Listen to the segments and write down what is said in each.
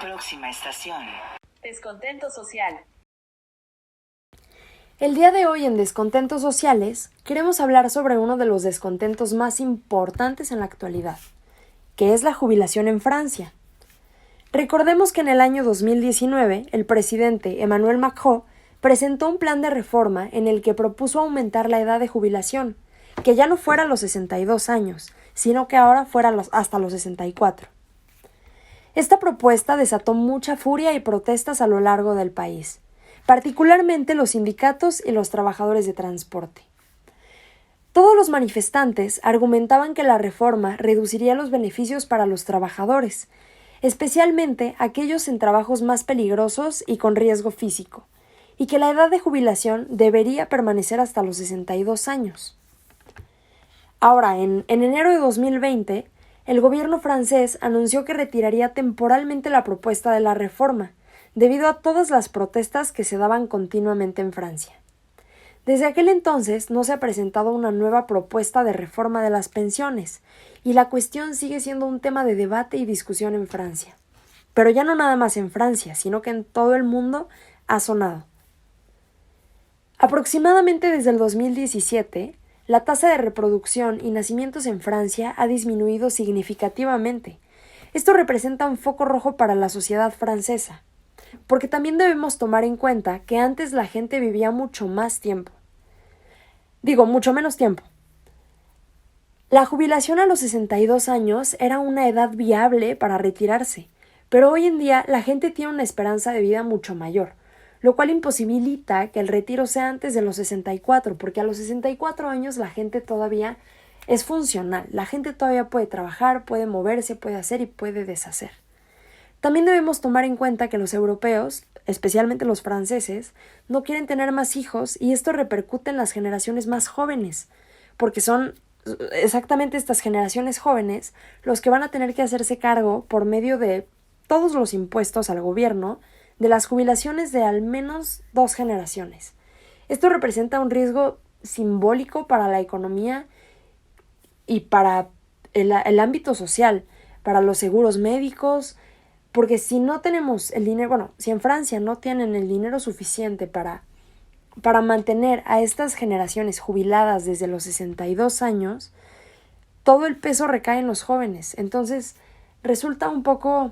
Próxima estación. Descontento social. El día de hoy en Descontentos Sociales queremos hablar sobre uno de los descontentos más importantes en la actualidad, que es la jubilación en Francia. Recordemos que en el año 2019 el presidente Emmanuel Macron presentó un plan de reforma en el que propuso aumentar la edad de jubilación, que ya no fuera a los 62 años, sino que ahora fuera hasta los 64. Esta propuesta desató mucha furia y protestas a lo largo del país, particularmente los sindicatos y los trabajadores de transporte. Todos los manifestantes argumentaban que la reforma reduciría los beneficios para los trabajadores, especialmente aquellos en trabajos más peligrosos y con riesgo físico, y que la edad de jubilación debería permanecer hasta los 62 años. Ahora, en enero de 2020, el gobierno francés anunció que retiraría temporalmente la propuesta de la reforma, debido a todas las protestas que se daban continuamente en Francia. Desde aquel entonces no se ha presentado una nueva propuesta de reforma de las pensiones, y la cuestión sigue siendo un tema de debate y discusión en Francia. Pero ya no nada más en Francia, sino que en todo el mundo ha sonado. Aproximadamente desde el 2017, la tasa de reproducción y nacimientos en Francia ha disminuido significativamente. Esto representa un foco rojo para la sociedad francesa, porque también debemos tomar en cuenta que antes la gente vivía mucho más tiempo. Mucho menos tiempo. La jubilación a los 62 años era una edad viable para retirarse, pero hoy en día la gente tiene una esperanza de vida mucho mayor, lo cual imposibilita que el retiro sea antes de los 64, porque a los 64 años la gente todavía es funcional, la gente todavía puede trabajar, puede moverse, puede hacer y puede deshacer. También debemos tomar en cuenta que los europeos, especialmente los franceses, no quieren tener más hijos y esto repercute en las generaciones más jóvenes, porque son exactamente estas generaciones jóvenes los que van a tener que hacerse cargo por medio de todos los impuestos al gobierno de las jubilaciones de al menos 2 generaciones. Esto representa un riesgo simbólico para la economía y para el ámbito social, para los seguros médicos, porque si no tenemos el dinero, si en Francia no tienen el dinero suficiente para mantener a estas generaciones jubiladas desde los 62 años, todo el peso recae en los jóvenes. Entonces, resulta un poco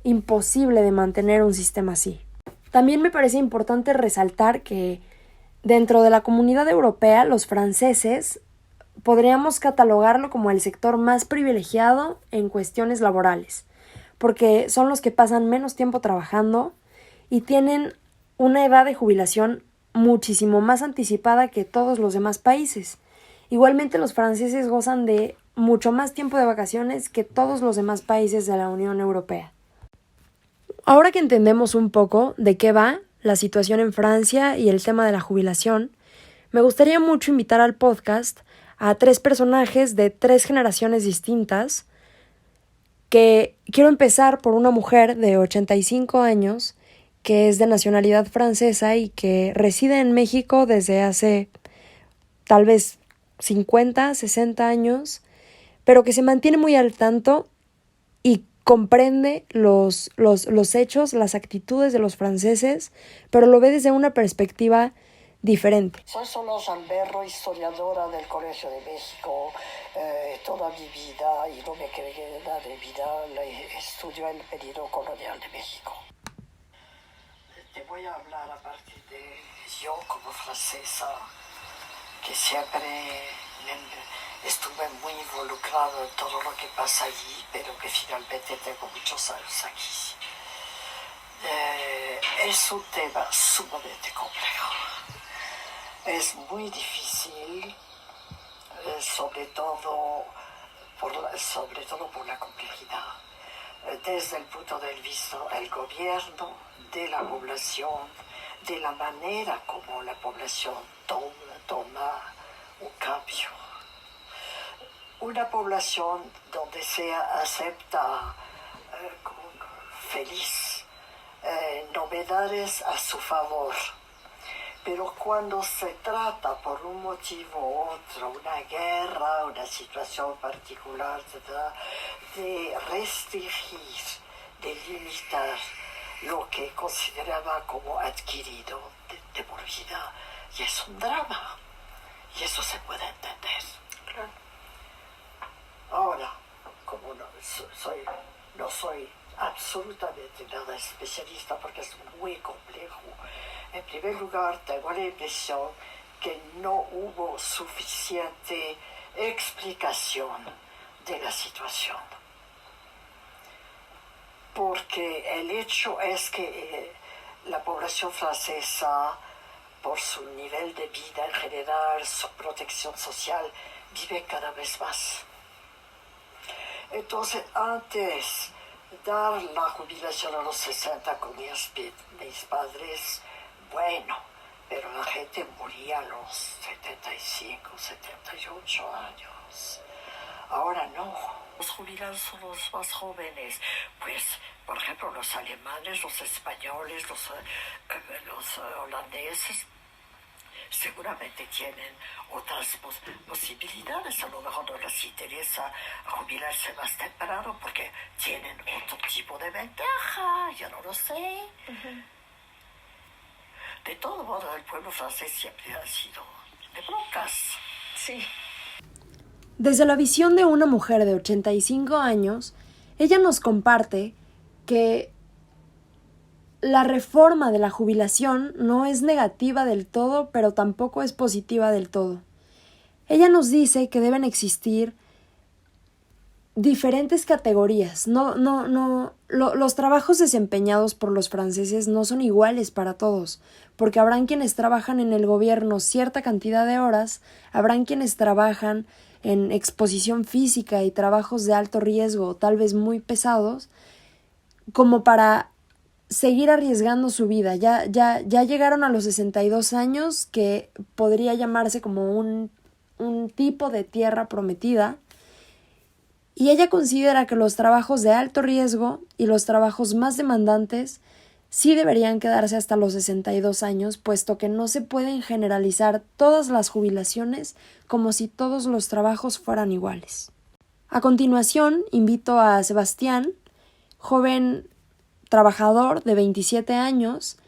imposible de mantener un sistema así. También me parece importante resaltar que dentro de la comunidad europea, los franceses podríamos catalogarlo como el sector más privilegiado en cuestiones laborales, porque son los que pasan menos tiempo trabajando y tienen una edad de jubilación muchísimo más anticipada que todos los demás países. Igualmente los franceses gozan de mucho más tiempo de vacaciones que todos los demás países de la Unión Europea. Ahora que entendemos un poco de qué va la situación en Francia y el tema de la jubilación, me gustaría mucho invitar al podcast a 3 personajes de 3 generaciones distintas, que quiero empezar por una mujer de 85 años que es de nacionalidad francesa y que reside en México desde hace tal vez 50, 60 años, pero que se mantiene muy al tanto y comprende los hechos, las actitudes de los franceses, pero lo ve desde una perspectiva diferente. Soy Solange Alberro, historiadora del Colegio de México. Toda mi vida, y no me queda de vida, estudio el periodo colonial de México. Te voy a hablar a partir de yo como francesa, que siempre estuve muy involucrado en todo lo que pasa allí, pero que finalmente tengo muchos años aquí. Es un tema sumamente complejo. Es muy difícil, sobre todo por la complejidad. Desde el punto de vista del gobierno, de la población, de la manera como la población toma un cambio. Una población donde se acepta feliz novedades a su favor. Pero cuando se trata por un motivo u otro, una guerra, una situación particular, etc., de restringir, de limitar lo que consideraba como adquirido de por vida. Y es un drama. Y eso se puede entender. Claro. Ahora, como no soy absolutamente nada especialista porque es muy complejo, en primer lugar tengo la impresión que no hubo suficiente explicación de la situación. Porque el hecho es que la población francesa, por su nivel de vida en general, su protección social, vive cada vez más. Entonces, antes dar la jubilación a los 60 con mis padres, bueno, pero la gente moría a los 75, 78 años. Ahora no. Los jubilados son los más jóvenes. Pues, por ejemplo, los alemanes, los españoles, los holandeses, seguramente tienen otras posibilidades. A lo mejor no les interesa jubilarse más temprano porque tienen otro tipo de ventaja. Yo no lo sé. De todo modo, el pueblo francés siempre ha sido de broncas. Sí. Desde la visión de una mujer de 85 años, ella nos comparte que la reforma de la jubilación no es negativa del todo, pero tampoco es positiva del todo. Ella nos dice que deben existir diferentes categorías. Los trabajos desempeñados por los franceses no son iguales para todos, porque habrán quienes trabajan en el gobierno cierta cantidad de horas, habrán quienes trabajan en exposición física y trabajos de alto riesgo, tal vez muy pesados, como para seguir arriesgando su vida. Ya llegaron a los 62 años, que podría llamarse como un tipo de tierra prometida, y ella considera que los trabajos de alto riesgo y los trabajos más demandantes sí deberían quedarse hasta los 62 años, puesto que no se pueden generalizar todas las jubilaciones como si todos los trabajos fueran iguales. A continuación, invito a Sebastián, joven trabajador de 27 años,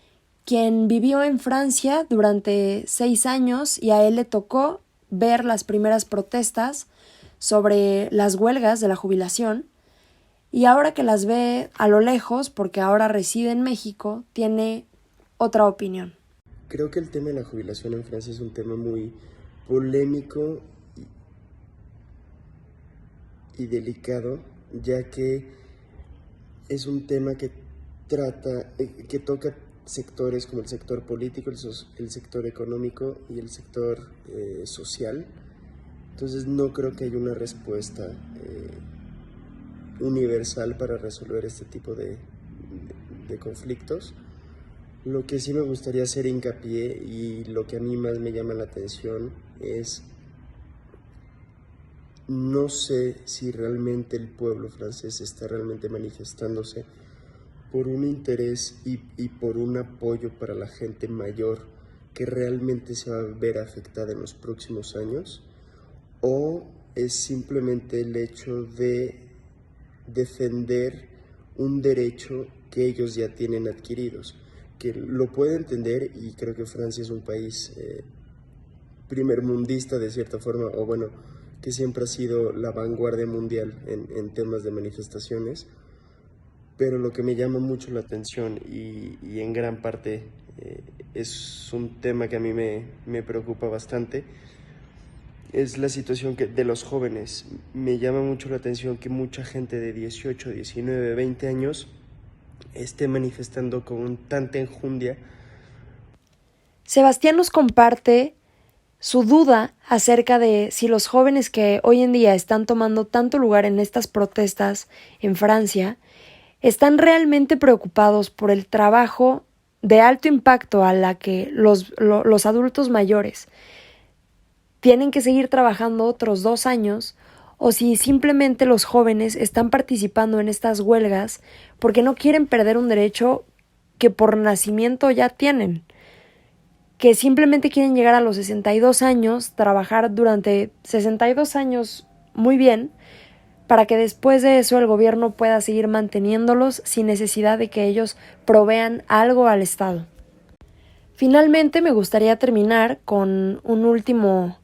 quien vivió en Francia durante 6 años y a él le tocó ver las primeras protestas sobre las huelgas de la jubilación, y ahora que las ve a lo lejos, porque ahora reside en México, tiene otra opinión. Creo que el tema de la jubilación en Francia es un tema muy polémico y delicado, ya que es un tema que toca sectores como el sector político, el sector económico y el sector social. Entonces no creo que haya una respuesta universal para resolver este tipo de conflictos. Lo que sí me gustaría hacer hincapié y lo que a mí más me llama la atención es, no sé si realmente el pueblo francés está realmente manifestándose por un interés y por un apoyo para la gente mayor que realmente se va a ver afectada en los próximos años, o es simplemente el hecho de defender un derecho que ellos ya tienen adquiridos, que lo puedo entender, y creo que Francia es un país primermundista de cierta forma, o bueno, que siempre ha sido la vanguardia mundial en temas de manifestaciones, pero lo que me llama mucho la atención y en gran parte es un tema que a mí me preocupa bastante, es la situación de los jóvenes. Me llama mucho la atención que mucha gente de 18, 19, 20 años esté manifestando con tanta enjundia. Sebastián nos comparte su duda acerca de si los jóvenes que hoy en día están tomando tanto lugar en estas protestas en Francia están realmente preocupados por el trabajo de alto impacto a la que los adultos mayores tienen que seguir trabajando otros 2 años, o si simplemente los jóvenes están participando en estas huelgas porque no quieren perder un derecho que por nacimiento ya tienen, que simplemente quieren llegar a los 62 años, trabajar durante 62 años muy bien, para que después de eso el gobierno pueda seguir manteniéndolos sin necesidad de que ellos provean algo al Estado. Finalmente me gustaría terminar con un último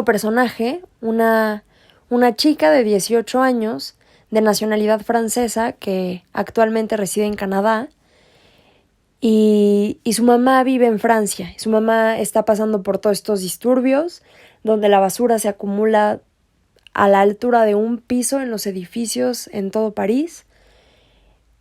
personaje, una chica de 18 años de nacionalidad francesa que actualmente reside en Canadá y su mamá vive en Francia. Su mamá está pasando por todos estos disturbios donde la basura se acumula a la altura de un piso en los edificios en todo París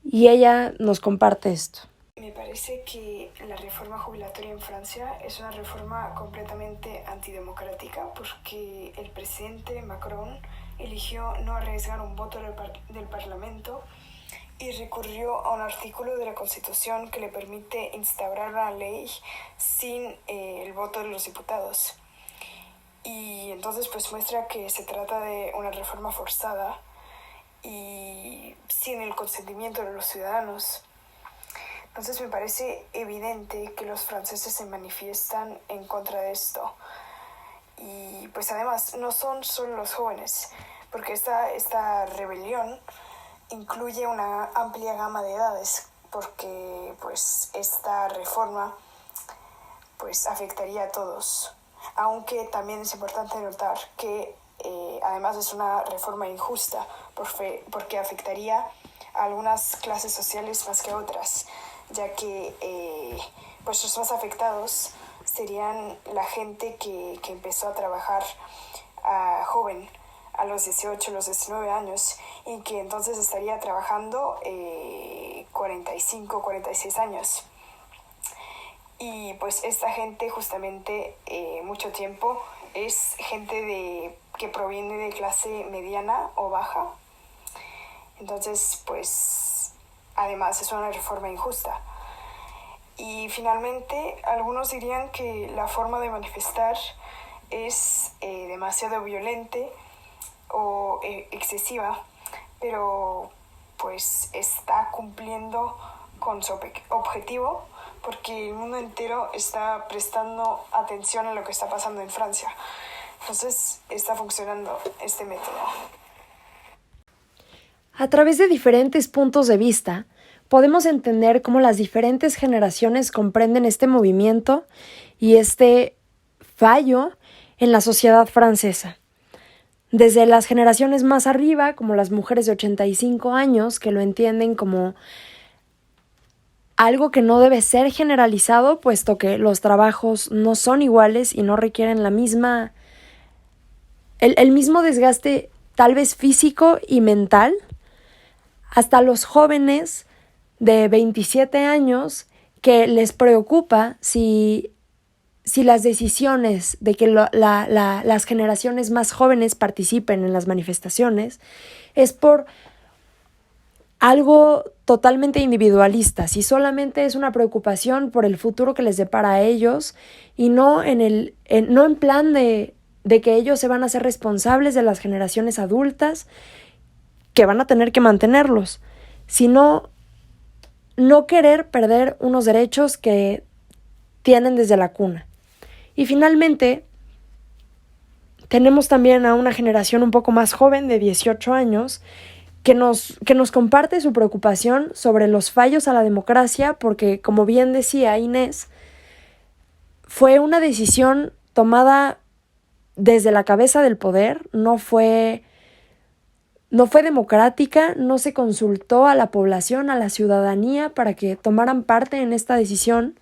y ella nos comparte esto. Me parece que la reforma jubilatoria en Francia es una reforma completamente antidemocrática porque el presidente Macron eligió no arriesgar un voto del Parlamento y recurrió a un artículo de la Constitución que le permite instaurar una ley sin el voto de los diputados. Y entonces pues muestra que se trata de una reforma forzada y sin el consentimiento de los ciudadanos. Entonces me parece evidente que los franceses se manifiestan en contra de esto. Y pues además no son solo los jóvenes, porque esta rebelión incluye una amplia gama de edades, porque pues esta reforma pues afectaría a todos. Aunque también es importante notar que además es una reforma injusta, porque afectaría a algunas clases sociales más que a otras, ya que pues los más afectados serían la gente que empezó a trabajar joven, a los 18, los 19 años, y que entonces estaría trabajando 45, 46 años. Y pues esta gente justamente mucho tiempo es gente que proviene de clase mediana o baja. Entonces pues además es una reforma injusta. Y finalmente algunos dirían que la forma de manifestar es demasiado violente o excesiva, pero pues está cumpliendo con su objetivo, porque el mundo entero está prestando atención a lo que está pasando en Francia. Entonces está funcionando este método. A través de diferentes puntos de vista, podemos entender cómo las diferentes generaciones comprenden este movimiento y este fallo en la sociedad francesa. Desde las generaciones más arriba, como las mujeres de 85 años, que lo entienden como algo que no debe ser generalizado, puesto que los trabajos no son iguales y no requieren el mismo desgaste, tal vez físico y mental, hasta los jóvenes de 27 años que les preocupa si las decisiones de que las generaciones más jóvenes participen en las manifestaciones es por algo totalmente individualista, si solamente es una preocupación por el futuro que les depara a ellos y no en plan de que ellos se van a hacer responsables de las generaciones adultas que van a tener que mantenerlos, sino no querer perder unos derechos que tienen desde la cuna. Y finalmente, tenemos también a una generación un poco más joven, de 18 años, que nos comparte su preocupación sobre los fallos a la democracia, porque, como bien decía Inés, fue una decisión tomada desde la cabeza del poder, no fue democrática, no se consultó a la población, a la ciudadanía para que tomaran parte en esta decisión.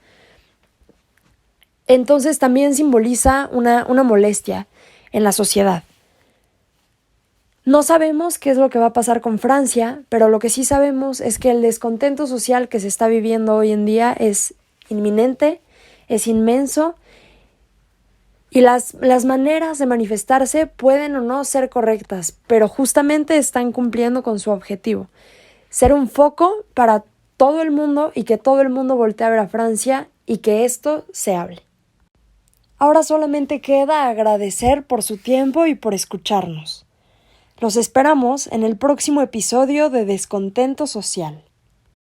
Entonces también simboliza una molestia en la sociedad. No sabemos qué es lo que va a pasar con Francia, pero lo que sí sabemos es que el descontento social que se está viviendo hoy en día es inminente, es inmenso, y las maneras de manifestarse pueden o no ser correctas, pero justamente están cumpliendo con su objetivo: ser un foco para todo el mundo y que todo el mundo voltee a ver a Francia y que esto se hable. Ahora solamente queda agradecer por su tiempo y por escucharnos. Los esperamos en el próximo episodio de Descontento Social.